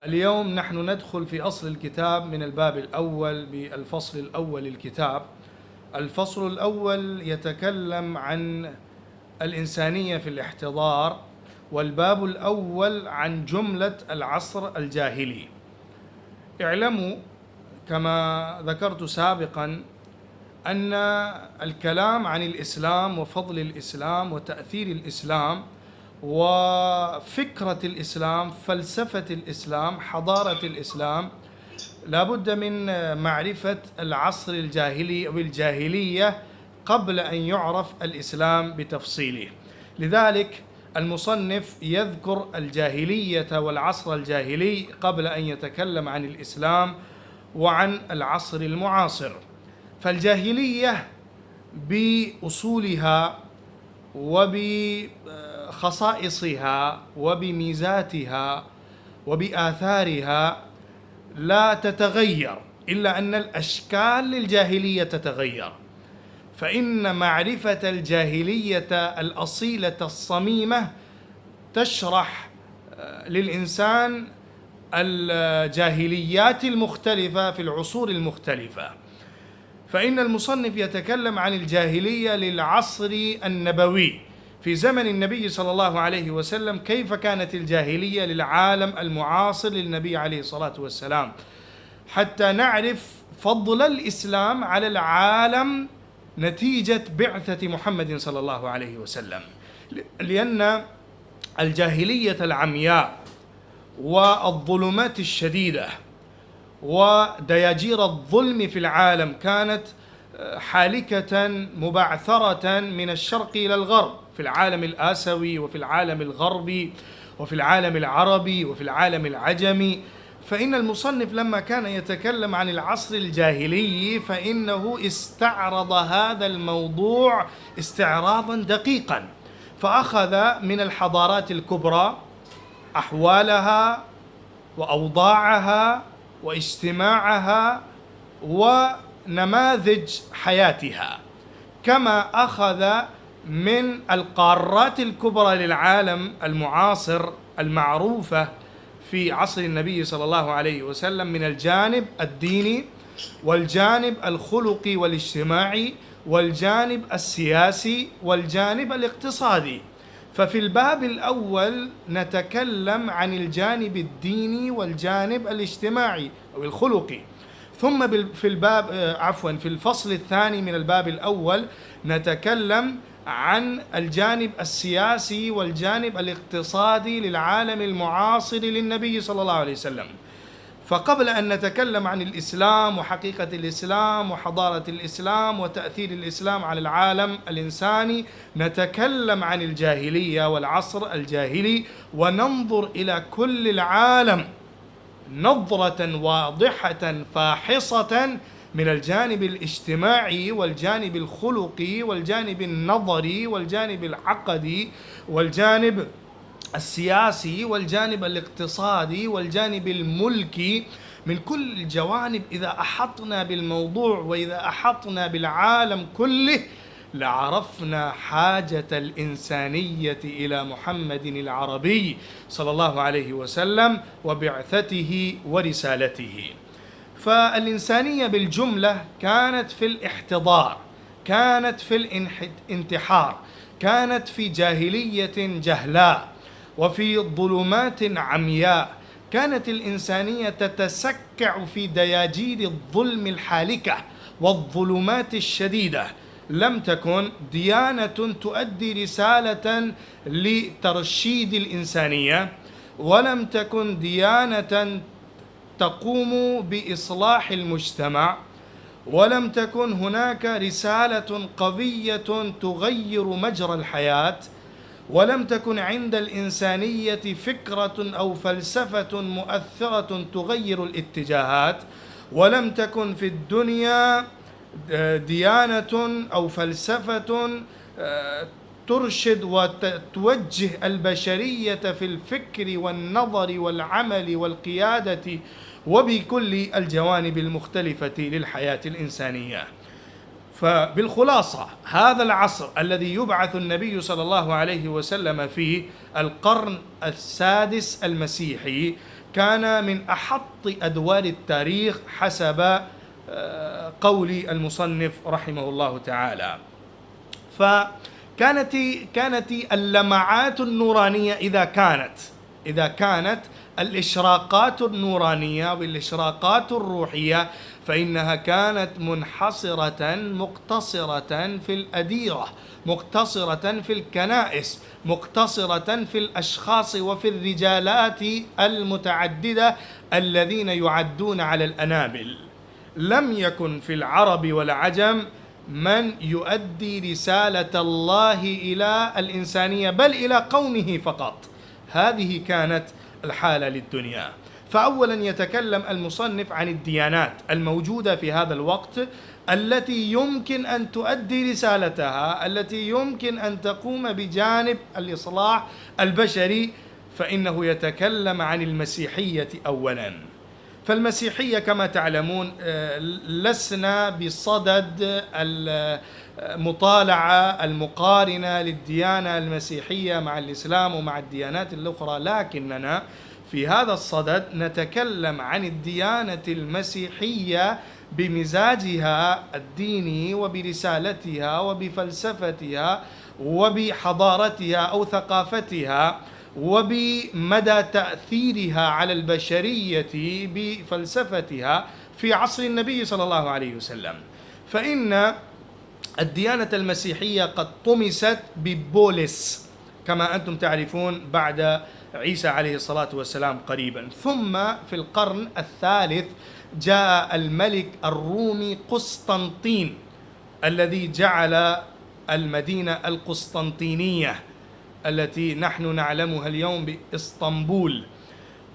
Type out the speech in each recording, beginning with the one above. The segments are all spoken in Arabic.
اليوم نحن ندخل في أصل الكتاب من الباب الأول بالفصل الأول للكتاب. الفصل الأول يتكلم عن الإنسانية في الاحتضار، والباب الأول عن جملة العصر الجاهلي. اعلموا كما ذكرت سابقا أن الكلام عن الإسلام وفضل الإسلام وتأثير الإسلام وفكرة الإسلام، فلسفة الإسلام، حضارة الإسلام، لا بد من معرفة العصر الجاهلي أو الجاهلية قبل أن يعرف الإسلام بتفصيله. لذلك المصنف يذكر الجاهلية والعصر الجاهلي قبل أن يتكلم عن الإسلام وعن العصر المعاصر. فالجاهلية بأصولها وبخصائصها وبميزاتها وبآثارها لا تتغير، إلا أن الأشكال للجاهلية تتغير. فإن معرفة الجاهلية الأصيلة الصميمة تشرح للإنسان الجاهليات المختلفة في العصور المختلفة. فإن المصنف يتكلم عن الجاهلية للعصر النبوي في زمن النبي صلى الله عليه وسلم، كيف كانت الجاهلية للعالم المعاصر للنبي عليه الصلاة والسلام، حتى نعرف فضل الإسلام على العالم نتيجة بعثة محمد صلى الله عليه وسلم. لأن الجاهلية العمياء والظلمات الشديدة ودياجير الظلم في العالم كانت حالكة مبعثرة من الشرق إلى الغرب، في العالم الآسيوي وفي العالم الغربي وفي العالم العربي وفي العالم العجمي. فإن المصنف لما كان يتكلم عن العصر الجاهلي فإنه استعرض هذا الموضوع استعراضا دقيقا، فأخذ من الحضارات الكبرى أحوالها وأوضاعها واجتماعها ونماذج حياتها، كما أخذ من القارات الكبرى للعالم المعاصر المعروفة في عصر النبي صلى الله عليه وسلم من الجانب الديني والجانب الخلقي والاجتماعي والجانب السياسي والجانب الاقتصادي. ففي الباب الأول نتكلم عن الجانب الديني والجانب الاجتماعي أو الخلقي، ثم في الفصل الثاني من الباب الأول نتكلم عن الجانب السياسي والجانب الاقتصادي للعالم المعاصر للنبي صلى الله عليه وسلم. فقبل أن نتكلم عن الإسلام وحقيقة الإسلام وحضارة الإسلام وتأثير الإسلام على العالم الإنساني، نتكلم عن الجاهلية والعصر الجاهلي، وننظر إلى كل العالم نظرة واضحة فاحصة من الجانب الاجتماعي والجانب الخلقي والجانب النظري والجانب العقدي والجانب السياسي والجانب الاقتصادي والجانب الملكي. من كل الجوانب إذا أحطنا بالموضوع وإذا أحطنا بالعالم كله لعرفنا حاجة الإنسانية إلى محمد العربي صلى الله عليه وسلم وبعثته ورسالته. فالإنسانية بالجملة كانت في الاحتضار، كانت في الانتحار، كانت في جاهلية جهلاء وفي ظلمات عمياء. كانت الإنسانية تتسكع في دياجير الظلم الحالكة والظلمات الشديدة. لم تكن ديانة تؤدي رسالة لترشيد الإنسانية، ولم تكن ديانة تقوم بإصلاح المجتمع، ولم تكن هناك رسالة قوية تغير مجرى الحياة، ولم تكن عند الإنسانية فكرة أو فلسفة مؤثرة تغير الاتجاهات، ولم تكن في الدنيا ديانة أو فلسفة ترشد وتوجه البشرية في الفكر والنظر والعمل والقيادة وبكل الجوانب المختلفة للحياة الإنسانية. فبالخلاصة هذا العصر الذي يبعث النبي صلى الله عليه وسلم فيه، القرن السادس المسيحي، كان من أحط أدوار التاريخ حسب قول المصنف رحمه الله تعالى. فكانت اللمعات النورانية إذا كانت الإشراقات النورانية والإشراقات الروحية، فإنها كانت منحصرة مقتصرة في الأديرة، مقتصرة في الكنائس، مقتصرة في الأشخاص وفي الرجالات المتعددة الذين يعدون على الأنامل. لم يكن في العرب والعجم من يؤدي رسالة الله إلى الإنسانية بل إلى قومه فقط. هذه كانت الحالة للدنيا. فأولا يتكلم المصنف عن الديانات الموجودة في هذا الوقت التي يمكن أن تؤدي رسالتها، التي يمكن أن تقوم بجانب الإصلاح البشري. فإنه يتكلم عن المسيحية أولا. فالمسيحية كما تعلمون لسنا بصدد المطالعة المقارنة للديانة المسيحية مع الإسلام ومع الديانات الأخرى، لكننا في هذا الصدد نتكلم عن الديانة المسيحية بمزاجها الديني وبرسالتها وبفلسفتها وبحضارتها أو ثقافتها وبمدى تأثيرها على البشرية بفلسفتها في عصر النبي صلى الله عليه وسلم. فإن الديانة المسيحية قد طمست ببولس كما أنتم تعرفون بعد عيسى عليه الصلاة والسلام قريبا. ثم في القرن الثالث جاء الملك الرومي قسطنطين الذي جعل المدينة القسطنطينية التي نحن نعلمها اليوم بإسطنبول.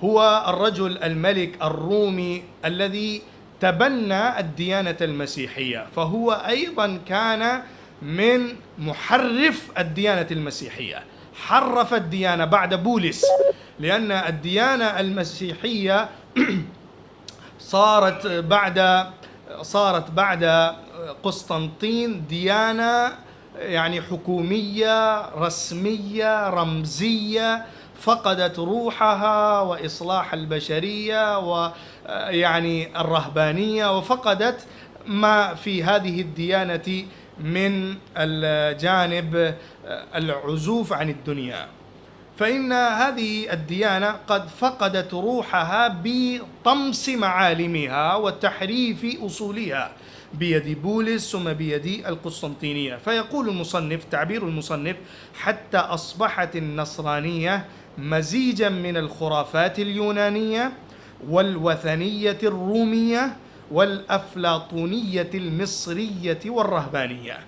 هو الرجل الملك الرومي الذي تبنى الديانة المسيحية، فهو أيضا كان من محرف الديانة المسيحية، حرف الديانة بعد بولس، لأن الديانة المسيحية صارت بعد قسطنطين ديانة يعني حكومية رسمية رمزية، فقدت روحها وإصلاح البشرية ويعني الرهبانية، وفقدت ما في هذه الديانة من الجانب العزوف عن الدنيا. فإن هذه الديانة قد فقدت روحها بطمس معالمها وتحريف أصولها بيد بولس ثم بيد القسطنطينية. فيقول المصنف، تعبير المصنف: حتى أصبحت النصرانية مزيجا من الخرافات اليونانية والوثنية الرومية والأفلاطونية المصرية والرهبانية.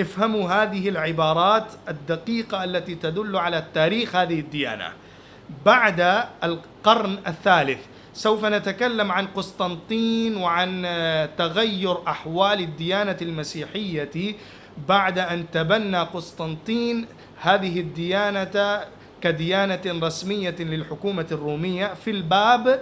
افهموا هذه العبارات الدقيقة التي تدل على تاريخ هذه الديانة. بعد القرن الثالث سوف نتكلم عن قسطنطين وعن تغير أحوال الديانة المسيحية بعد أن تبنى قسطنطين هذه الديانة كديانة رسمية للحكومة الرومية في الباب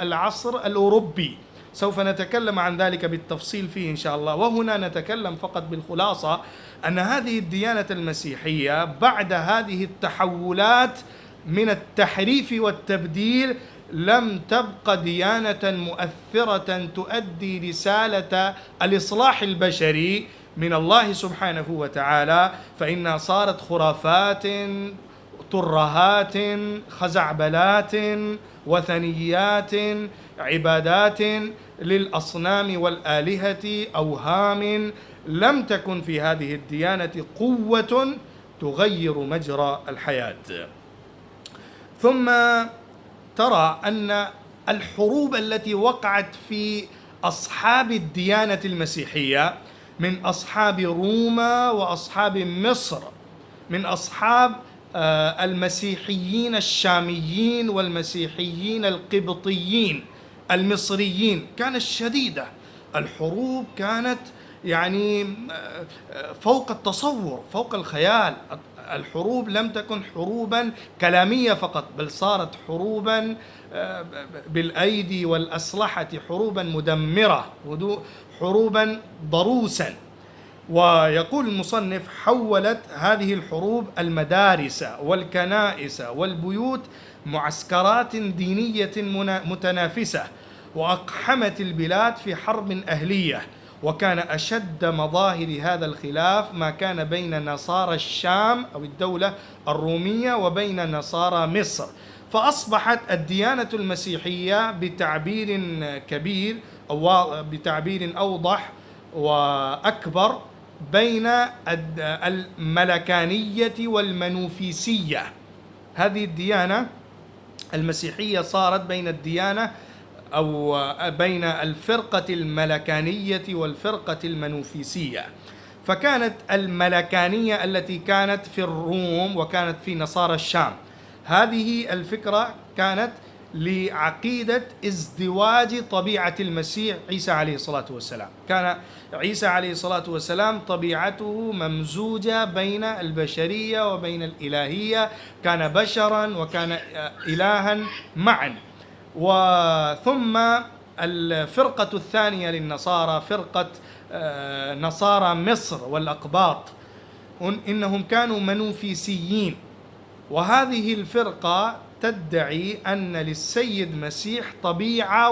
العصر الأوروبي. سوف نتكلم عن ذلك بالتفصيل فيه إن شاء الله. وهنا نتكلم فقط بالخلاصة أن هذه الديانة المسيحية بعد هذه التحولات من التحريف والتبديل لم تبق ديانة مؤثرة تؤدي رسالة الإصلاح البشري من الله سبحانه وتعالى، فإنها صارت خرافات، ترهات، خزعبلات، وثنيات، عبادات للأصنام والآلهة، أوهام. لم تكن في هذه الديانة قوة تغير مجرى الحياة. ثم ترى أن الحروب التي وقعت في أصحاب الديانة المسيحية من أصحاب روما وأصحاب مصر، من أصحاب المسيحيين الشاميين والمسيحيين القبطيين المصريين، كانت شديدة. الحروب كانت يعني فوق التصور، فوق الخيال. الحروب لم تكن حروبا كلامية فقط، بل صارت حروبا بالأيدي والأسلحة، حروبا مدمرة، حروبا ضروسا. ويقول المصنف: حولت هذه الحروب المدارس والكنائس والبيوت معسكرات دينية متنافسة، وأقحمت البلاد في حرب أهلية. وكان أشد مظاهر هذا الخلاف ما كان بين نصارى الشام أو الدولة الرومية وبين نصارى مصر، فأصبحت الديانة المسيحية بتعبير كبير أو بتعبير أوضح وأكبر بين الملكانية والمنوفيسية. هذه الديانة المسيحية صارت بين الديانة أو بين الفرقة الملكانية والفرقة المنوفيسية. فكانت الملكانية التي كانت في الروم وكانت في نصارى الشام، هذه الفكرة كانت لعقيدة ازدواج طبيعة المسيح عيسى عليه الصلاة والسلام. كان عيسى عليه الصلاة والسلام طبيعته ممزوجة بين البشرية وبين الإلهية، كان بشرا وكان إلها معا. وثم الفرقة الثانية للنصارى فرقة نصارى مصر والأقباط، إنهم كانوا منوفيسيين، وهذه الفرقة تدعي أن للسيد مسيح طبيعة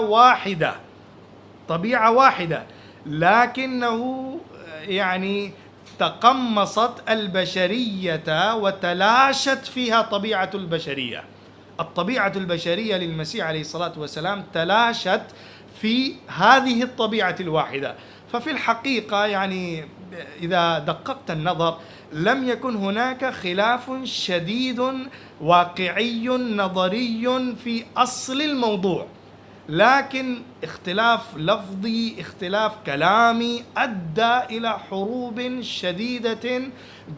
واحدة، لكنه يعني تقمصت البشرية وتلاشت فيها طبيعة البشرية. الطبيعة البشرية للمسيح عليه الصلاة والسلام تلاشت في هذه الطبيعة الواحدة. ففي الحقيقة يعني إذا دققت النظر لم يكن هناك خلاف شديد واقعي نظري في أصل الموضوع، لكن اختلاف لفظي، اختلاف كلامي أدى إلى حروب شديدة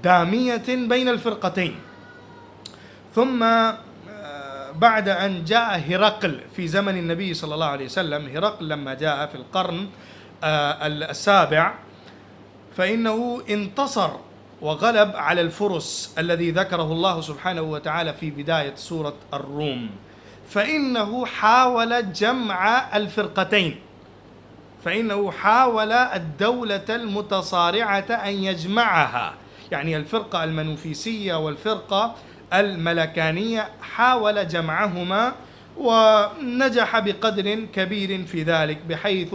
دامية بين الفرقتين. ثم بعد أن جاء هرقل في زمن النبي صلى الله عليه وسلم، هرقل لما جاء في القرن السابع فإنه انتصر وغلب على الفرس الذي ذكره الله سبحانه وتعالى في بداية سورة الروم. فإنه حاول جمع الفرقتين، فإنه حاول الدولة المتصارعة أن يجمعها، يعني الفرقة المنوفيسية والفرقة الملكانية حاول جمعهما، ونجح بقدر كبير في ذلك، بحيث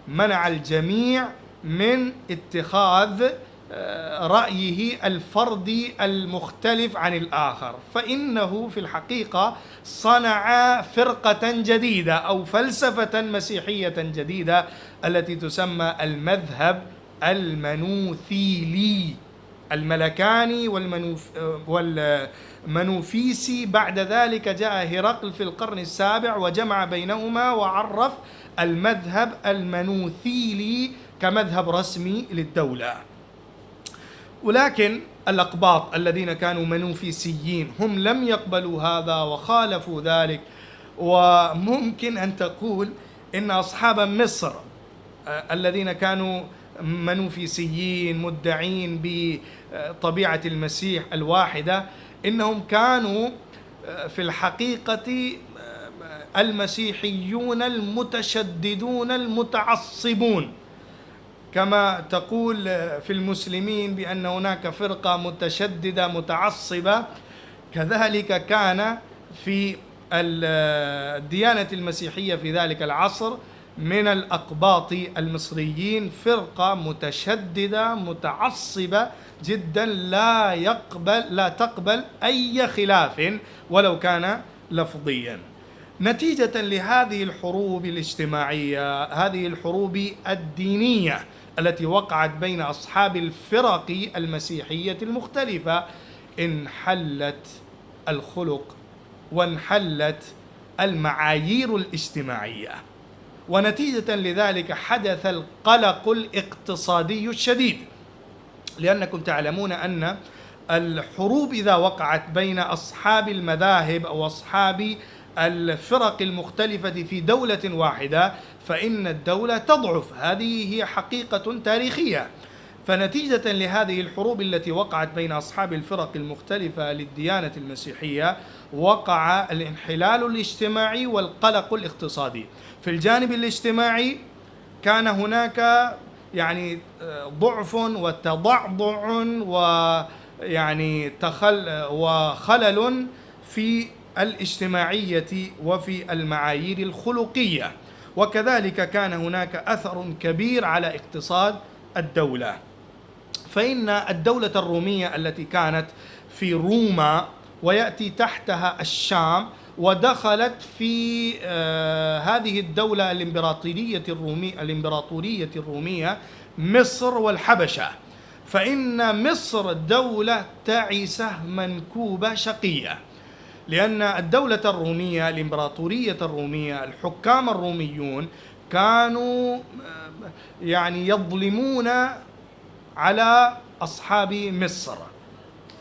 منع الجميع من اتخاذ رأيه الفردي المختلف عن الآخر. فإنه في الحقيقة صنع فرقة جديدة أو فلسفة مسيحية جديدة التي تسمى المذهب المنوثيلي، الملكاني والمنوفيسي. بعد ذلك جاء هرقل في القرن السابع وجمع بينهما وعرف المذهب المنوثيلي كمذهب رسمي للدولة. ولكن الأقباط الذين كانوا منوفيسيين هم لم يقبلوا هذا وخالفوا ذلك. وممكن أن تقول إن أصحاب مصر الذين كانوا منوفيسيين مدعين بطبيعة المسيح الواحدة، إنهم كانوا في الحقيقة المسيحيون المتشددون المتعصبون، كما تقول في المسلمين بأن هناك فرقة متشددة متعصبة، كذلك كان في الديانة المسيحية في ذلك العصر من الأقباط المصريين فرقة متشددة متعصبة جدا لا تقبل أي خلاف ولو كان لفظيا. نتيجة لهذه الحروب الاجتماعية، هذه الحروب الدينية التي وقعت بين أصحاب الفرق المسيحية المختلفة، انحلت الخلق وانحلت المعايير الاجتماعية، ونتيجة لذلك حدث القلق الاقتصادي الشديد. لأنكم تعلمون أن الحروب إذا وقعت بين أصحاب المذاهب أو أصحاب الفرق المختلفة في دولة واحدة فإن الدولة تضعف، هذه هي حقيقة تاريخية. فنتيجة لهذه الحروب التي وقعت بين أصحاب الفرق المختلفة للديانة المسيحية وقع الانحلال الاجتماعي والقلق الاقتصادي. في الجانب الاجتماعي كان هناك يعني ضعف وتضعضع ويعني وخلل في الاجتماعية وفي المعايير الخلقية، وكذلك كان هناك أثر كبير على اقتصاد الدولة. فإن الدولة الرومية التي كانت في روما ويأتي تحتها الشام، ودخلت في هذه الدولة الإمبراطورية الرومية مصر والحبشة. فإن مصر دولة تعيسة منكوبة شقية، لأن الدولة الرومية الإمبراطورية الرومية الحكام الروميون كانوا يعني يظلمون على أصحاب مصر،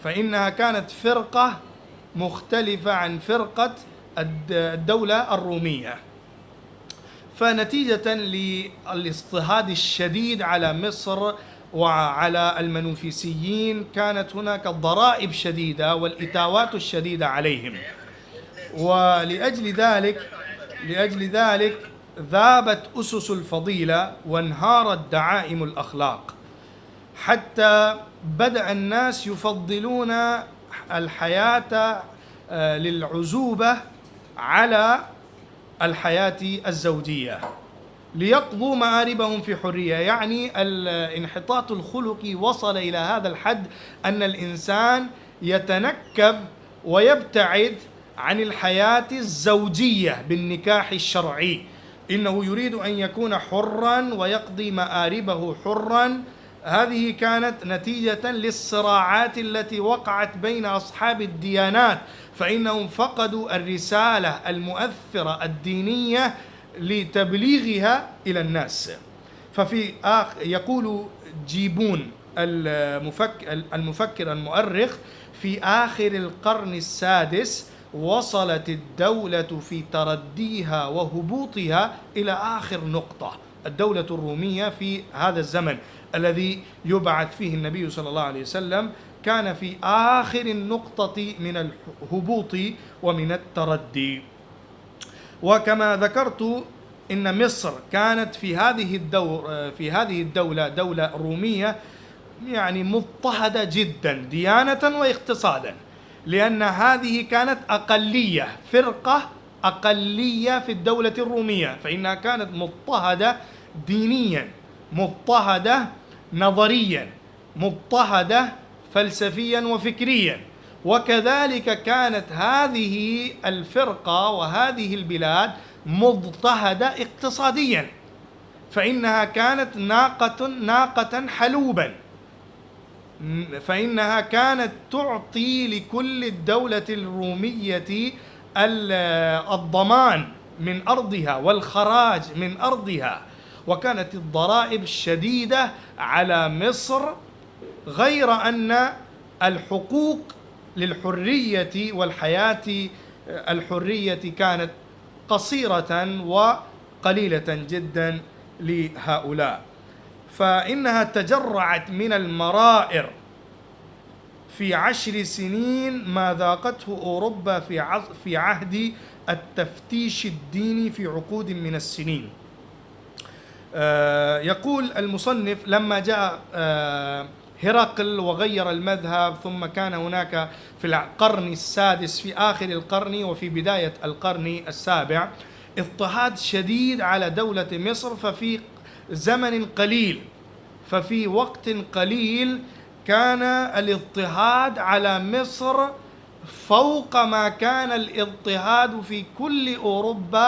فإنها كانت فرقة مختلفة عن الدولة الرومية. فنتيجة للاضطهاد الشديد على مصر وعلى المنوفيسيين كانت هناك ضرائب شديدة والإتاوات الشديدة عليهم، ولأجل ذلك ذابت أسس الفضيلة وانهارت دعائم الأخلاق، حتى بدأ الناس يفضلون الحياة للعزوبة على الحياة الزوجية ليقضوا مآربهم في حرية. يعني الانحطاط الخلقي وصل إلى هذا الحد أن الإنسان يتنكب ويبتعد عن الحياة الزوجية بالنكاح الشرعي، إنه يريد أن يكون حرا ويقضي مآربه حرا. هذه كانت نتيجة للصراعات التي وقعت بين أصحاب الديانات، فإنهم فقدوا الرسالة المؤثرة الدينية لتبليغها إلى الناس. يقول جيبون المفكر المؤرخ: في آخر القرن السادس وصلت الدولة في ترديها وهبوطها إلى آخر نقطة. الدولة الرومية في هذا الزمن الذي يبعث فيه النبي صلى الله عليه وسلم كان في آخر النقطة من الهبوط ومن التردي. وكما ذكرت إن مصر كانت في هذه الدولة دولة رومية يعني مضطهدة جدا ديانة واقتصادا، لأن هذه كانت فرقة أقلية في الدولة الرومية، فإنها كانت مضطهدة دينيا، مضطهدة نظريا، مضطهدة فلسفيا وفكريا. وكذلك كانت هذه الفرقة وهذه البلاد مضطهدة اقتصاديا، فإنها كانت ناقة حلوبا، فإنها كانت تعطي لكل الدولة الرومية الضمان من أرضها والخراج من أرضها، وكانت الضرائب شديدة على مصر، غير أن الحقوق للحرية والحياة الحرية كانت قصيرة وقليلة جدا لهؤلاء. فإنها تجرعت من المرائر في 10 سنين ما ذاقته أوروبا في عهد التفتيش الديني في عقود من السنين. يقول المصنف: لما جاء هرقل وغير المذهب، ثم كان هناك في القرن السادس في آخر القرن وفي بداية القرن السابع اضطهاد شديد على دولة مصر، ففي وقت قليل كان الاضطهاد على مصر فوق ما كان الاضطهاد في كل أوروبا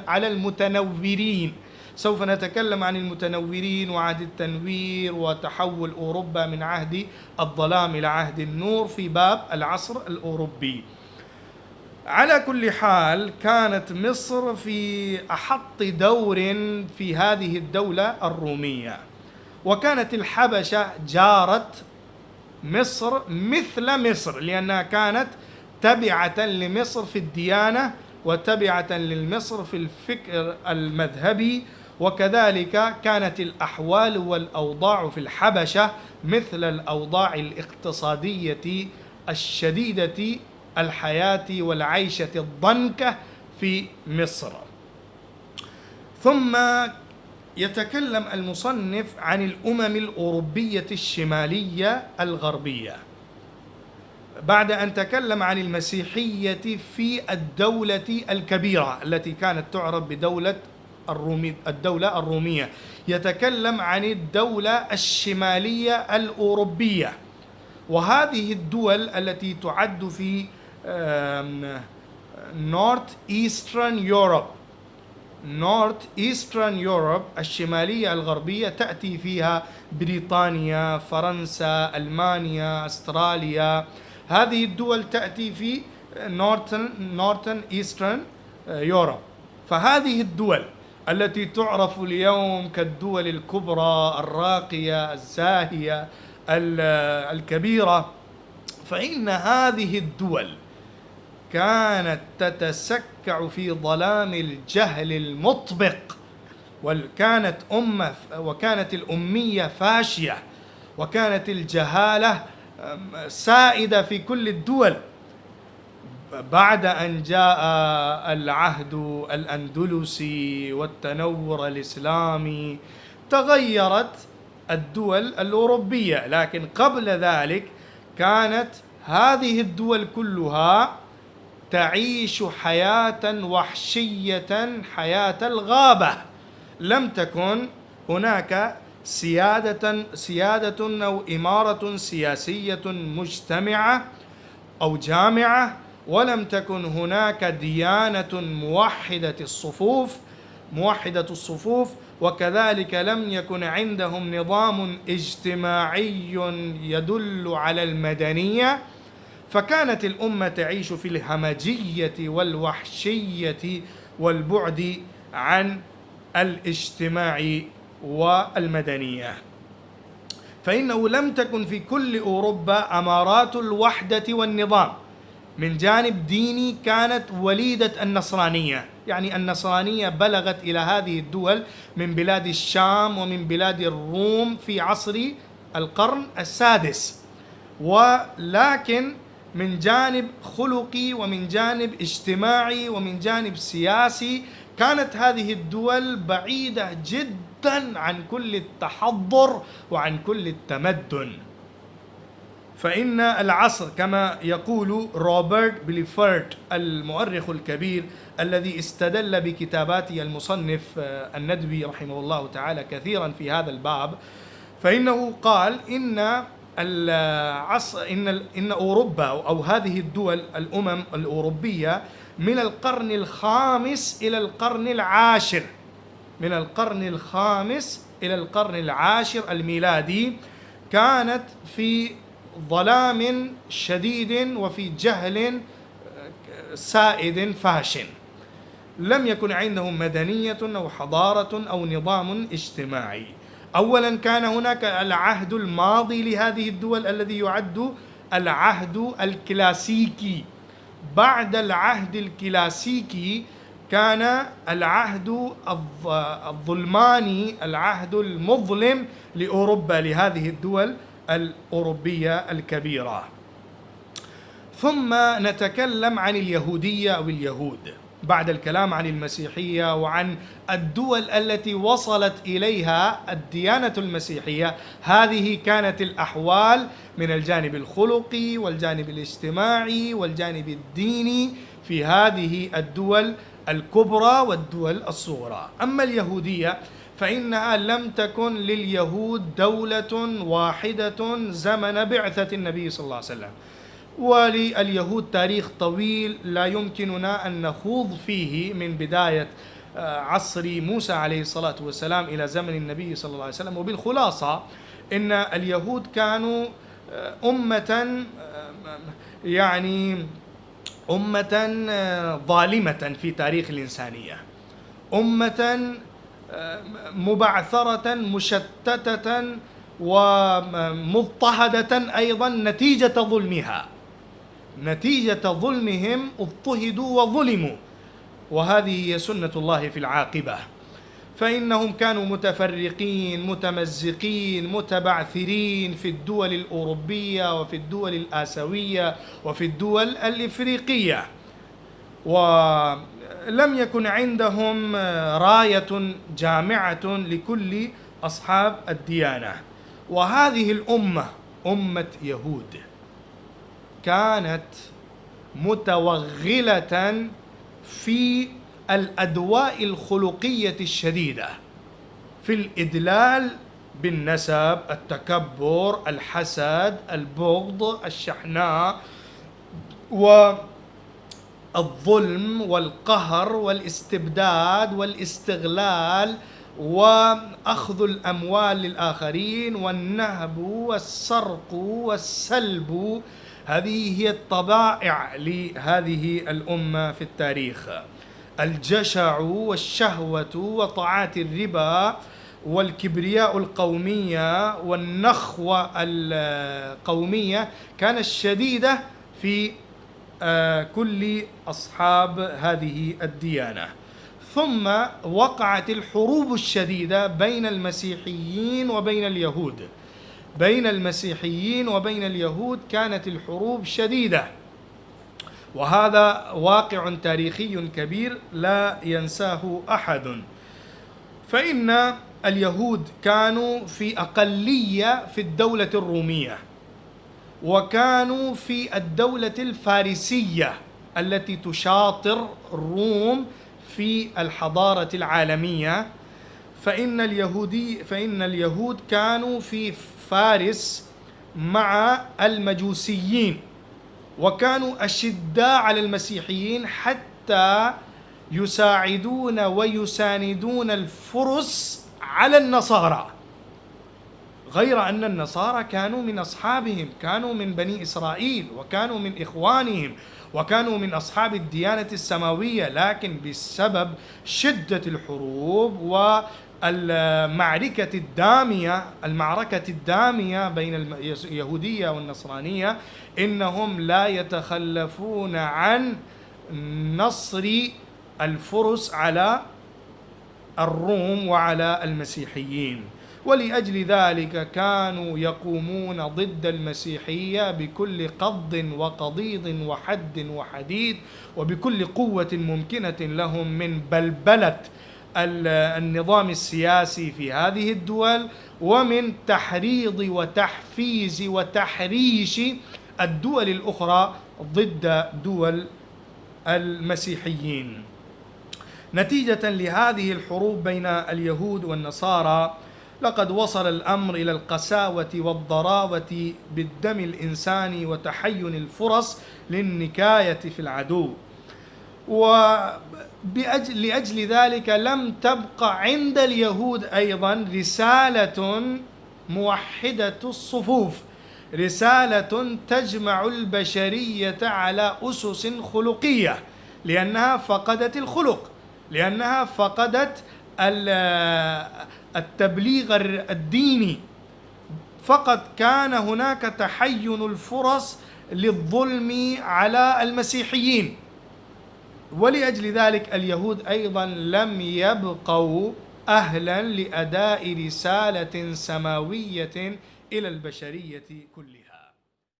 على المتنورين. سوف نتكلم عن المتنورين وعهد التنوير وتحول أوروبا من عهد الظلام إلى عهد النور في باب العصر الأوروبي. على كل حال كانت مصر في أحط دور في هذه الدولة الرومية، وكانت الحبشة جارة مصر مثل مصر، لأنها كانت تبعة لمصر في الديانة وتبعة لمصر في الفكر المذهبي، وكذلك كانت الأحوال والأوضاع في الحبشة مثل الأوضاع الاقتصادية الشديدة الحياة والعيشة الضنكة في مصر. ثم يتكلم المصنف عن الأمم الأوروبية الشمالية الغربية. بعد أن تكلم عن المسيحية في الدولة الكبيرة التي كانت تعرف بدولة الدولة الرومية، يتكلم عن الدولة الشمالية الأوروبية. وهذه الدول التي تعد في نورث إيسترن يوروب الشمالية الغربية، تأتي فيها بريطانيا، فرنسا، ألمانيا، أستراليا. هذه الدول تأتي في نورثن إيسترن يوروب. فهذه الدول التي تعرف اليوم كالدول الكبرى الراقية الزاهية الكبيرة، فإن هذه الدول كانت تتسكع في ظلام الجهل المطبق، وكانت الأمية فاشية، وكانت الجهالة سائدة في كل الدول. بعد أن جاء العهد الأندلسي والتنور الإسلامي تغيرت الدول الأوروبية، لكن قبل ذلك كانت هذه الدول كلها تعيش حياة وحشية، حياة الغابة. لم تكن هناك سيادة أو إمارة سياسية مجتمعة أو جامعة، ولم تكن هناك ديانة موحدة الصفوف، وكذلك لم يكن عندهم نظام اجتماعي يدل على المدنية. فكانت الأمة تعيش في الهمجية والوحشية والبعد عن الاجتماع والمدنية. فإنه لم تكن في كل أوروبا أمارات الوحدة والنظام. من جانب ديني كانت وليدة النصرانية، يعني النصرانية بلغت إلى هذه الدول من بلاد الشام ومن بلاد الروم في عصر القرن السادس. ولكن من جانب خلقي ومن جانب اجتماعي ومن جانب سياسي كانت هذه الدول بعيدة جدا عن كل التحضر وعن كل التمدن. فإن العصر كما يقول روبرت بليفورد المؤرخ الكبير الذي استدل بكتاباته المصنف الندوي رحمه الله تعالى كثيرا في هذا الباب، فإنه قال إن العصر إن أوروبا أو هذه الدول الأمم الأوروبية من القرن الخامس إلى القرن العاشر، من القرن الخامس إلى القرن العاشر الميلادي كانت في ظلام شديد وفي جهل سائد فاشن. لم يكن عندهم مدنية أو حضارة أو نظام اجتماعي. أولا كان هناك العهد الماضي لهذه الدول الذي يعد العهد الكلاسيكي. بعد العهد الكلاسيكي كان العهد الظلماني، العهد المظلم لأوروبا، لهذه الدول الأوروبية الكبيرة. ثم نتكلم عن اليهودية أو اليهود بعد الكلام عن المسيحية وعن الدول التي وصلت إليها الديانة المسيحية. هذه كانت الأحوال من الجانب الخلقي والجانب الاجتماعي والجانب الديني في هذه الدول الكبرى والدول الصغرى. أما اليهودية فإنها لم تكن لليهود دولة واحدة زمن بعثة النبي صلى الله عليه وسلم، ولليهود تاريخ طويل لا يمكننا أن نخوض فيه من بداية عصر موسى عليه الصلاة والسلام إلى زمن النبي صلى الله عليه وسلم. وبالخلاصة إن اليهود كانوا أمة ظالمة في تاريخ الإنسانية، أمة مبعثرة مشتتة ومضطهدة أيضا نتيجة ظلمهم اضطهدوا وظلموا، وهذه هي سنة الله في العاقبة. فإنهم كانوا متفرقين متمزقين متبعثرين في الدول الأوروبية وفي الدول الآسيوية وفي الدول الإفريقية، ولم يكن عندهم راية جامعة لكل أصحاب الديانة. وهذه الأمة أمة يهود، كانت متوغلة في الأدواء الخلقية الشديدة، في الإدلال بالنسب، التكبر، الحسد، البغض، الشحناء، والظلم والقهر والاستبداد والاستغلال وأخذ الأموال للآخرين والنهب والسرق والسلب. هذه هي الطبائع لهذه الأمة في التاريخ. الجشع والشهوة وطاعات الربا والكبرياء القومية والنخوة القومية كانت شديدة في كل أصحاب هذه الديانة. ثم وقعت الحروب الشديدة بين المسيحيين وبين اليهود. بين المسيحيين وبين اليهود كانت الحروب شديدة، وهذا واقع تاريخي كبير لا ينساه أحد. فإن اليهود كانوا في أقلية في الدولة الرومية، وكانوا في الدولة الفارسية التي تشاطر الروم في الحضارة العالمية. فإن اليهود كانوا في فارس مع المجوسيين، وكانوا أشداء على المسيحيين حتى يساعدون ويساندون الفرس على النصارى، غير أن النصارى كانوا من أصحابهم، كانوا من بني إسرائيل وكانوا من إخوانهم وكانوا من أصحاب الديانة السماوية، لكن بسبب شدة الحروب والمعركة الدامية بين اليهودية والنصرانية إنهم لا يتخلفون عن نصر الفرس على الروم وعلى المسيحيين. ولأجل ذلك كانوا يقومون ضد المسيحية بكل قض وقضيض وحد وحديد، وبكل قوة ممكنة لهم من بلبلة النظام السياسي في هذه الدول، ومن تحريض وتحفيز وتحريش الدول الأخرى ضد دول المسيحيين. نتيجة لهذه الحروب بين اليهود والنصارى لقد وصل الأمر إلى القساوة والضراوة بالدم الإنساني وتحين الفرص للنكاية في العدو. ولأجل ذلك لم تبقى عند اليهود أيضا رسالة موحدة الصفوف، رسالة تجمع البشرية على أسس خلقية، لأنها فقدت الخلق، لأنها فقدت التبليغ الديني. فقط كان هناك تحين الفرص للظلم على المسيحيين. ولأجل ذلك اليهود أيضا لم يبقوا أهلا لأداء رسالة سماوية إلى البشرية كلها.